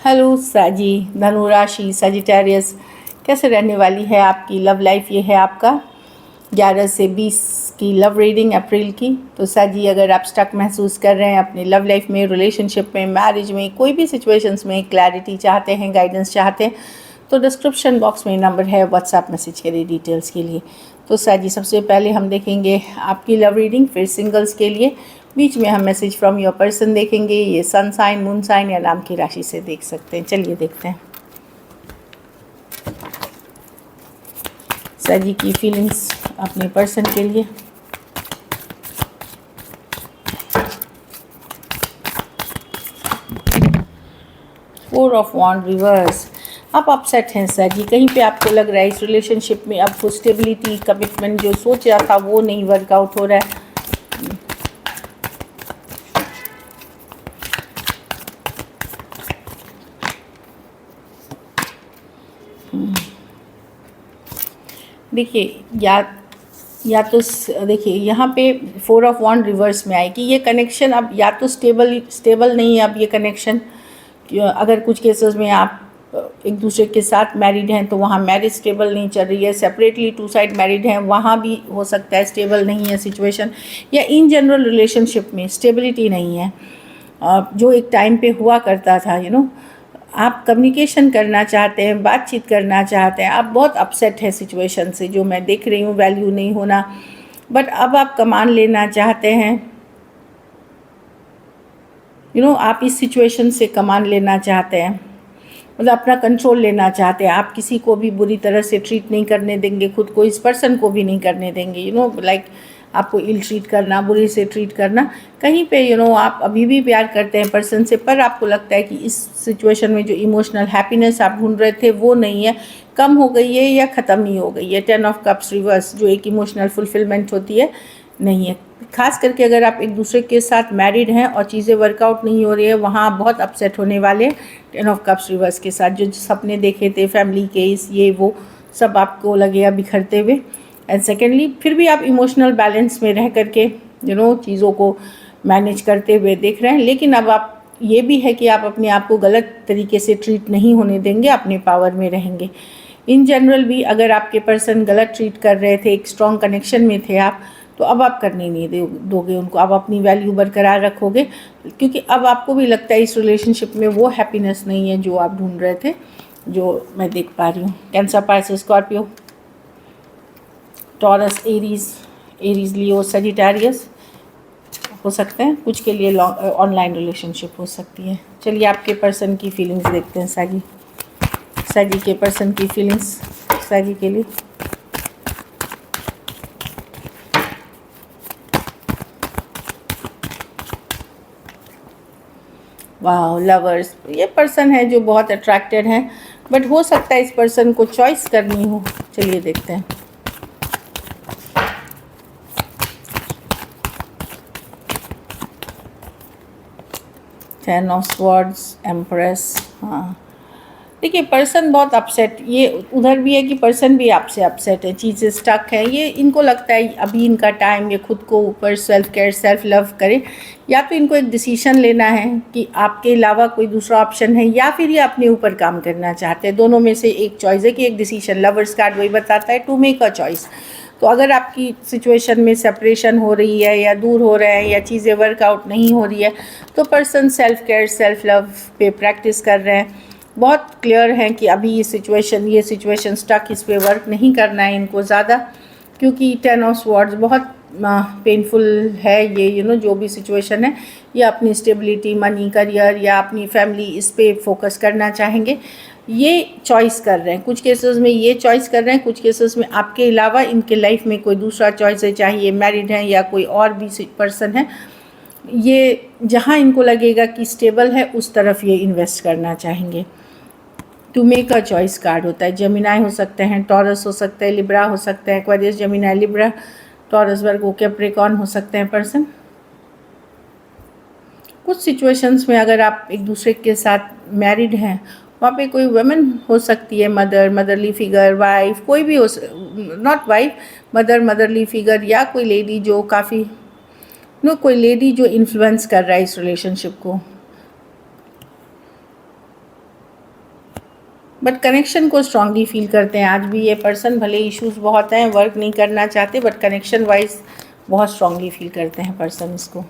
Hello साजी, धनु राशि सजिटेरियस कैसे रहने वाली है आपकी लव लाइफ। ये है आपका 11 से 20 की लव रीडिंग अप्रैल की। तो साजी, अगर आप स्टक महसूस कर रहे हैं अपनी लव लाइफ में, रिलेशनशिप में, मैरिज में, कोई भी सिचुएशंस में क्लैरिटी चाहते हैं, गाइडेंस चाहते हैं, तो डिस्क्रिप्शन बॉक्स में नंबर है, व्हाट्सएप मैसेज करिए डिटेल्स के लिए। तो साजी, सबसे पहले हम देखेंगे आपकी लव रीडिंग, फिर सिंगल्स के लिए। बीच में हम मैसेज फ्रॉम योर पर्सन देखेंगे। ये सन साइन, मून साइन या नाम की राशि से देख सकते हैं। चलिए देखते हैं साजी की फीलिंग्स अपने पर्सन के लिए। Four of wands reversed. आप अपसेट हैं साजी, कहीं पे आपको लग रहा है इस रिलेशनशिप में अब स्टेबिलिटी, कमिटमेंट जो सोच रहा था वो नहीं वर्कआउट हो रहा है। देखिए या तो देखिए यहाँ पे फोर ऑफ वॉन्ड रिवर्स में आएगी। ये कनेक्शन अब या तो स्टेबल नहीं है अब ये कनेक्शन। अगर कुछ केसेस में आप एक दूसरे के साथ मैरिड हैं तो वहाँ मैरिज स्टेबल नहीं चल रही है। सेपरेटली टू साइड मैरिड हैं, वहाँ भी हो सकता है स्टेबल नहीं है सिचुएशन, या इन जनरल रिलेशनशिप में स्टेबिलिटी नहीं है जो एक टाइम पे हुआ करता था। आप कम्युनिकेशन करना चाहते हैं, बातचीत करना चाहते हैं, आप बहुत अपसेट है सिचुएशन से जो मैं देख रही हूँ, वैल्यू नहीं होना। बट अब आप कमान लेना चाहते हैं, आप इस सिचुएशन से कमान लेना चाहते हैं, मतलब अपना कंट्रोल लेना चाहते हैं। आप किसी को भी बुरी तरह से ट्रीट नहीं करने देंगे, खुद को, इस पर्सन को भी नहीं करने देंगे। लाइक आपको इल ट्रीट करना, बुरी से ट्रीट करना, कहीं पे आप अभी भी प्यार करते हैं पर्सन से, पर आपको लगता है कि इस सिचुएशन में जो इमोशनल हैप्पीनेस आप ढूंढ रहे थे वो नहीं है, कम हो गई है या ख़त्म ही हो गई है। 10 ऑफ कप्स रिवर्स, जो एक इमोशनल फुलफिलमेंट होती है, नहीं है। खास करके अगर आप एक दूसरे के साथ मैरिड हैं और चीज़ें वर्कआउट नहीं हो रही है, वहाँ आप बहुत अपसेट होने वाले हैं 10 ऑफ कप्स रिवर्स के साथ। जो सपने देखे थे, फैमिली केस, ये वो सब आपको लगेगा बिखरते हुए। एंड सेकेंडली, फिर भी आप इमोशनल बैलेंस में रह करके चीज़ों को मैनेज करते हुए देख रहे हैं। लेकिन अब आप ये भी है कि आप अपने आप को गलत तरीके से ट्रीट नहीं होने देंगे, अपने पावर में रहेंगे। इन जनरल भी अगर आपके पर्सन गलत ट्रीट कर रहे थे, एक स्ट्रॉन्ग कनेक्शन में थे आप, तो अब आप करने नहीं दोगे उनको। अब अपनी वैल्यू बरकरार रखोगे, क्योंकि अब आपको भी लगता है इस रिलेशनशिप में वो हैप्पीनेस नहीं है जो आप ढूंढ रहे थे, जो मैं देख पा रही हूँ। Cancer, Pisces, Scorpio, Taurus, Aries, Leo, Sagittarius हो सकते हैं। कुछ के लिए ऑनलाइन रिलेशनशिप हो सकती है। चलिए आपके पर्सन की फीलिंग्स देखते हैं साजी के पर्सन की फीलिंग्स साजी के लिए। वाह, लवर्स। ये पर्सन है जो बहुत अट्रैक्टेड है, बट हो सकता है इस पर्सन को चॉइस करनी हो। चलिए देखते हैं। Ten of swords, empress. हाँ, देखिए पर्सन बहुत अपसेट, ये उधर भी है कि पर्सन भी आपसे अपसेट है, चीज़ें स्टक हैं। ये इनको लगता है अभी इनका टाइम ये खुद को ऊपर सेल्फ केयर, सेल्फ लव करे, या तो इनको एक डिसीजन लेना है कि आपके अलावा कोई दूसरा ऑप्शन है, या फिर ये अपने ऊपर काम करना चाहते हैं। दोनों में से एक चॉइस है कि एक डिसीजन। लवर्स कार्ड वही बताता है टू मेक अ चॉइस। तो अगर आपकी सिचुएशन में सेपरेशन हो रही है, या दूर हो रहे हैं, या चीज़ें वर्कआउट नहीं हो रही है, तो person self care, self love पे प्रैक्टिस कर रहे हैं। बहुत क्लियर है कि अभी ये सिचुएशन स्टक, इस पे वर्क नहीं करना है इनको ज़्यादा, क्योंकि 10 ऑफ स्वॉर्ड्स बहुत पेनफुल है ये। जो भी सिचुएशन है, ये अपनी स्टेबिलिटी, मनी, करियर या अपनी फैमिली, इस पे फोकस करना चाहेंगे। ये चॉइस कर रहे हैं, कुछ केसेस में ये चॉइस कर रहे हैं, कुछ केसेस में आपके अलावा इनके लाइफ में कोई दूसरा चॉइस है, चाहे ये मैरिड हैं या कोई और भी पर्सन है। ये जहाँ इनको लगेगा कि स्टेबल है, उस तरफ ये इन्वेस्ट करना चाहेंगे। To make a choice card होता है। जेमिनाई हो सकते हैं, टॉरस हो सकते हैं, लिब्रा हो सकते हैं, Aquarius, Gemini, Libra, taurus, Virgo, Capricorn हो सकते हैं पर्सन। कुछ सिचुएशंस में अगर आप एक दूसरे के साथ मैरिड हैं, वहाँ पे कोई वुमेन हो सकती है, मदरली फिगर, वाइफ, कोई भी हो, नॉट वाइफ, मदरली फिगर, या कोई लेडी जो काफ़ी कोई लेडी जो इन्फ्लुएंस कर रहा है इस रिलेशनशिप को। बट कनेक्शन को स्ट्रांगली फील करते हैं आज भी ये पर्सन, भले इश्यूज बहुत हैं, वर्क नहीं करना चाहते, बट कनेक्शन वाइज बहुत स्ट्रांगली फील करते हैं पर्सन इसको।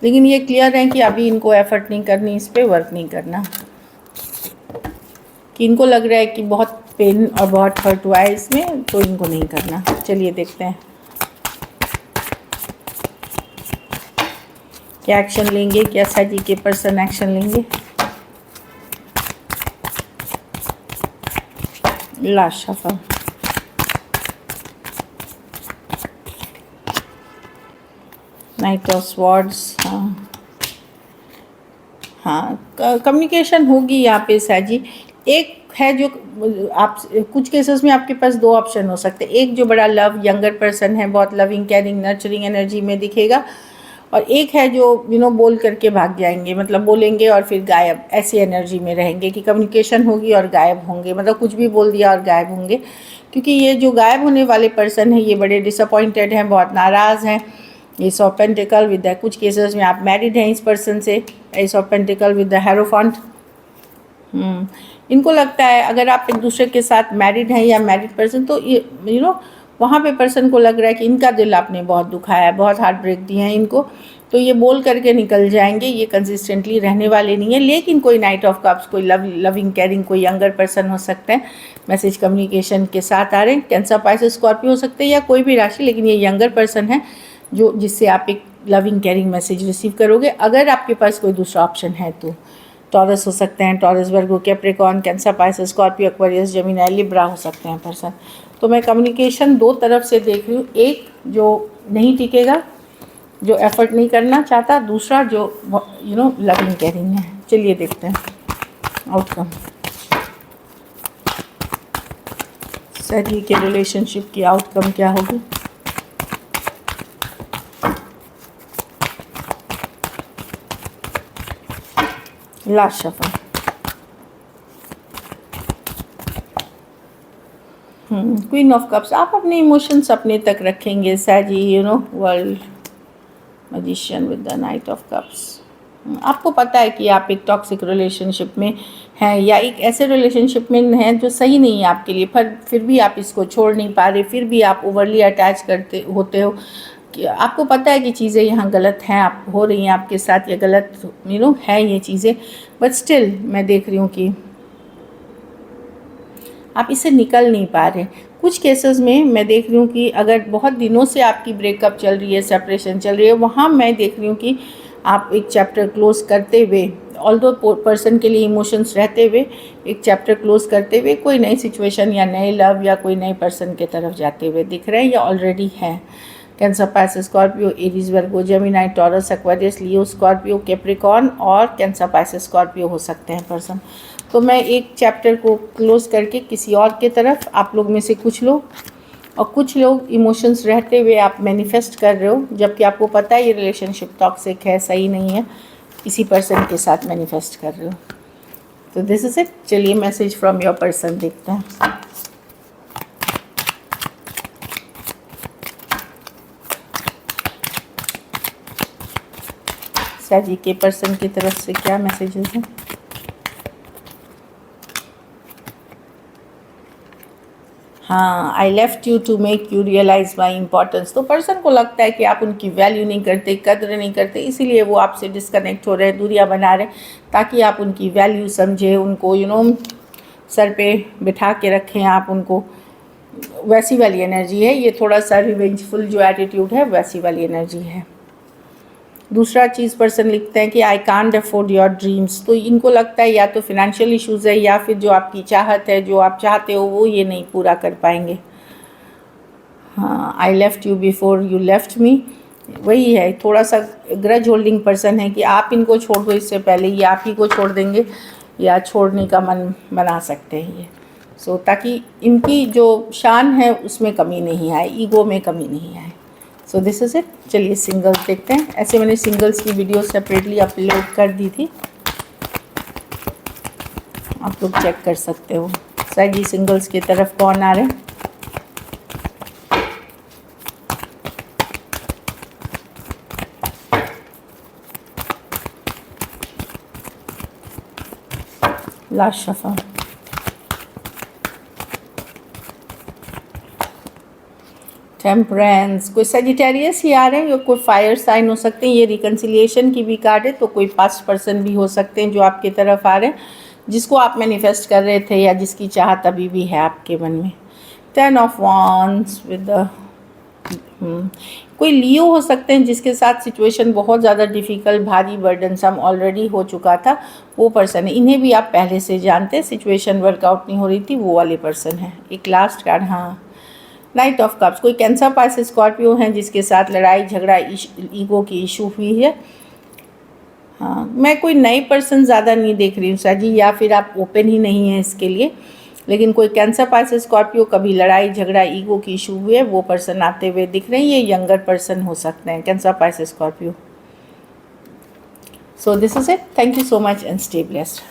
लेकिन ये क्लियर है कि अभी इनको एफर्ट नहीं करनी, इस पर वर्क नहीं करना, कि इनको लग रहा है कि बहुत पेन और बहुत हर्ट हुआ है इसमें, तो इनको नहीं करना। चलिए देखते हैं क्या एक्शन लेंगे, क्या सजी के पर्सन एक्शन लेंगे। Last shuffle, night of swords. हाँ कम्युनिकेशन होगी यहाँ पे सजी। एक है जो आप कुछ केसेस में आपके पास दो ऑप्शन हो सकते हैं, एक जो बड़ा लव यंगर पर्सन है, बहुत लविंग केयरिंग नर्चरिंग एनर्जी में दिखेगा, और एक है जो बोल करके भाग जाएंगे, मतलब बोलेंगे और फिर गायब, ऐसी एनर्जी में रहेंगे कि कम्युनिकेशन होगी और गायब होंगे, मतलब कुछ भी बोल दिया और गायब होंगे। क्योंकि ये जो गायब होने वाले पर्सन है ये बड़े डिसअपॉइंटेड हैं, बहुत नाराज़ हैं। S of pentacle with the, कुछ केसेस में आप मैरिड हैं इस पर्सन से, S of pentacle with the hierophant. इनको लगता है अगर आप एक दूसरे के साथ मैरिड हैं या मैरिड पर्सन, तो ये वहाँ पे पर्सन को लग रहा है कि इनका दिल आपने बहुत दुखाया है, बहुत हार्ट ब्रेक दिए हैं इनको, तो ये बोल करके निकल जाएंगे, ये कंसिस्टेंटली रहने वाले नहीं है। लेकिन कोई नाइट ऑफ कप्स, कोई लविंग केयरिंग, कोई यंगर पर्सन हो सकता है, मैसेज कम्युनिकेशन के साथ आ रहे हैं। कैंसर, पाइसेस, स्कॉर्पियो हो सकते हैं या कोई भी राशि, लेकिन ये यंगर पर्सन है जो जिससे आप एक लविंग केयरिंग मैसेज रिसीव करोगे। अगर आपके पास कोई दूसरा ऑप्शन है तो टॉरस हो सकते हैं, Taurus, Virgo, Capricorn, Cancer, Pisces, Scorpio, Aquarius, Gemini, Libra हो सकते हैं पर्सन। तो मैं कम्युनिकेशन दो तरफ से देख रही हूँ, एक जो नहीं टिकेगा, जो एफर्ट नहीं करना चाहता, दूसरा जो लविंग केयरिंग है। चलिए देखते हैं आउटकम, सही के रिलेशनशिप की आउटकम क्या होगी। Last shuffle, queen of cups. आप अपने इमोशंस अपने तक रखेंगे सैजी, world magician with the knight of cups. आपको पता है कि आप एक टॉक्सिक रिलेशनशिप में हैं या एक ऐसे रिलेशनशिप में हैं जो सही नहीं है आपके लिए, पर फिर भी आप इसको छोड़ नहीं पा रहे, फिर भी आप ओवरली अटैच होते हो कि आपको पता है कि चीज़ें यहाँ गलत हैं, आप हो रही हैं आपके साथ, ये गलत है ये चीज़ें, बट स्टिल मैं देख रही हूँ कि आप इससे निकल नहीं पा रहे। कुछ केसेस में मैं देख रही हूँ कि अगर बहुत दिनों से आपकी ब्रेकअप चल रही है, सेपरेशन चल रही है, वहाँ मैं देख रही हूँ कि आप एक चैप्टर क्लोज करते हुए, ऑल्दो पर्सन के लिए इमोशंस रहते हुए, एक चैप्टर क्लोज करते हुए कोई नई सिचुएशन या नए लव या कोई नए पर्सन के तरफ जाते हुए दिख रहे हैं या ऑलरेडी हैं। कैंसर, पाइसेस, स्कॉर्पियो, एरीज, वर्गो, जेमिनी, टॉरस, एक्वेरियस, लियो, स्कॉर्पियो, कैप्रिकॉर्न और कैंसर, पाइसेस, स्कॉर्पियो हो सकते हैं पर्सन। तो मैं एक चैप्टर को क्लोज करके किसी और के तरफ, आप लोग में से कुछ लोग, और कुछ लोग इमोशंस रहते हुए आप मैनिफेस्ट कर रहे हो, जबकि आपको पता है ये रिलेशनशिप टॉक्सिक है, सही नहीं है, इसी पर्सन के साथ मैनिफेस्ट कर रहे हो। तो दिस इज इट। चलिए मैसेज फ्रॉम योर पर्सन देखते हैं। सैजी के पर्सन की तरफ से क्या मैसेजेस हैं। हाँ, I left you to make you realise my importance. तो पर्सन को लगता है कि आप उनकी वैल्यू नहीं करते, कदर नहीं करते, इसीलिए वो आपसे डिस्कनेक्ट हो रहे हैं, दूरियां बना रहे हैं, ताकि आप उनकी वैल्यू समझें, उनको सर पे बिठा के रखें आप उनको। वैसी वाली एनर्जी है ये, थोड़ा सा रिवेंजफुल जो एटीट्यूड है वैसी वाली एनर्जी है। दूसरा चीज़ पर्सन लिखते हैं कि I can't afford your dreams. तो इनको लगता है या तो फिनेंशियल इश्यूज़ है या फिर जो आपकी चाहत है, जो आप चाहते हो वो ये नहीं पूरा कर पाएंगे। हाँ, I left you before you left me, वही है, थोड़ा सा ग्रज होल्डिंग पर्सन है कि आप इनको छोड़ दो, इससे पहले ये आप ही को छोड़ देंगे या छोड़ने का मन बना सकते हैं ये। सो ताकि इनकी जो शान है उसमें कमी नहीं आए, ईगो में कमी नहीं आए। So this is it. चलिए सिंगल्स देखते हैं। ऐसे मैंने सिंगल्स की वीडियो सेपरेटली अपलोड कर दी थी, आप लोग चेक कर सकते हो। सही सिंगल्स की तरफ कौन आ रहे हैं। Last shuffle. टेम्परेंस, कोई सजिटेरियस ही आ रहे हैं या कोई फायर साइन हो सकते हैं। ये रिकन्सिलिएशन की भी कार्ड है, तो कोई पास्ट पर्सन भी हो सकते हैं जो आपकी तरफ आ रहे हैं, जिसको आप मैनिफेस्ट कर रहे थे या जिसकी चाहत अभी भी है आपके मन में। 10 ऑफ वांड्स विद द कोई लियो हो सकते हैं जिसके साथ सिचुएशन बहुत ज़्यादा डिफ़िकल्ट, भारी, बर्डनसम ऑलरेडी हो चुका था, वो पर्सन है। इन्हें भी आप पहले से जानते हैं, सिचुएशन वर्कआउट नहीं हो रही थी, वो वाले पर्सन है। एक लास्ट कार्ड, हाँ, नाइट ऑफ कप्स, कोई कैंसर पास स्कॉर्पियो हैं जिसके साथ लड़ाई झगड़ा ईगो की इशू हुई है। हाँ, मैं कोई नए पर्सन ज़्यादा नहीं देख रही हूँ सर जी, या फिर आप ओपन ही नहीं हैं इसके लिए, लेकिन कोई कैंसर पास स्कॉर्पियो, कभी लड़ाई झगड़ा ईगो की इशू हुए, वो पर्सन आते हुए दिख रहे हैं। ये यंगर पर्सन हो सकते हैं, cancer pass Scorpio. So this is it, thank you so much and stay blessed.